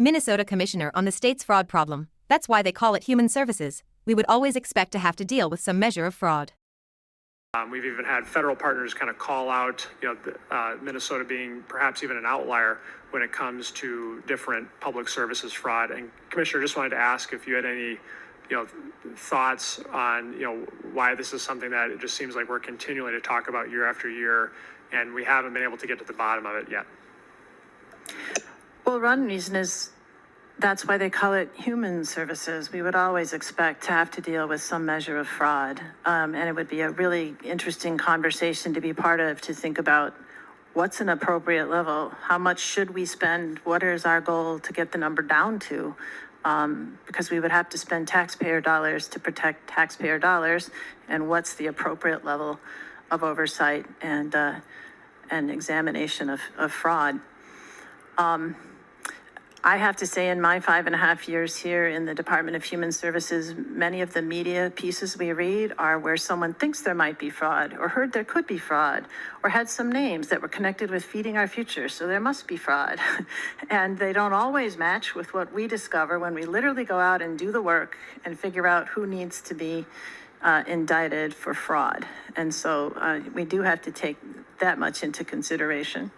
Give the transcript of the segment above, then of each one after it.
Minnesota Commissioner on the state's fraud problem. That's why they call it human services. We would always expect to have to deal with some measure of fraud. We've even had federal partners kind of call out, Minnesota being perhaps even an outlier when it comes to different public services fraud. And Commissioner, just wanted to ask if you had any, thoughts on, why this is something that it just seems like we're continuing to talk about year after year, and we haven't been able to get to the bottom of it yet. Well, one reason is that's why they call it human services. We would always expect to have to deal with some measure of fraud. And it would be a really interesting conversation to be part of, to think about what's an appropriate level? How much should we spend? What is our goal to get the number down to? Because we would have to spend taxpayer dollars to protect taxpayer dollars. And what's the appropriate level of oversight and examination of fraud? I have to say, in my 5.5 years here in the Department of Human Services, many of the media pieces we read are where someone thinks there might be fraud, or heard there could be fraud, or had some names that were connected with feeding our future, so there must be fraud. And they don't always match with what we discover when we literally go out and do the work and figure out who needs to be indicted for fraud. And so we do have to take that much into consideration.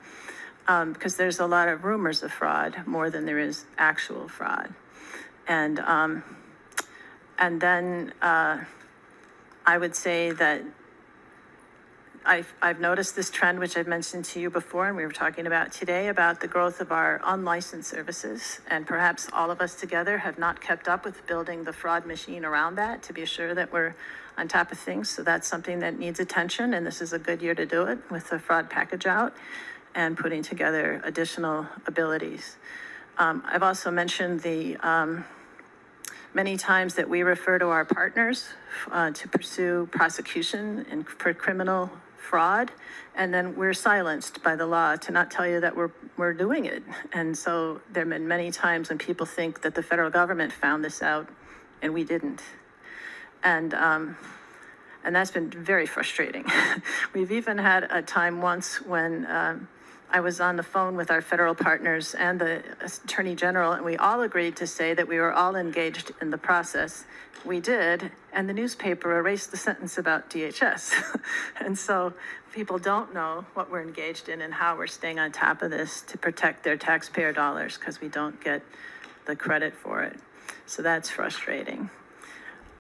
Because there's a lot of rumors of fraud more than there is actual fraud. And then I would say that I've noticed this trend, which I've mentioned to you before, and we were talking about today, about the growth of our unlicensed services. And perhaps all of us together have not kept up with building the fraud machine around that to be sure that we're on top of things. So that's something that needs attention, and this is a good year to do it with the fraud package out and putting together additional abilities. I've also mentioned the many times that we refer to our partners to pursue prosecution and for criminal fraud, and then we're silenced by the law to not tell you that we're doing it. And so there have been many times when people think that the federal government found this out and we didn't. And that's been very frustrating. We've even had a time once when I was on the phone with our federal partners and the Attorney General, and we all agreed to say that we were all engaged in the process. We did, and the newspaper erased the sentence about DHS. And so people don't know what we're engaged in and how we're staying on top of this to protect their taxpayer dollars, because we don't get the credit for it. So that's frustrating.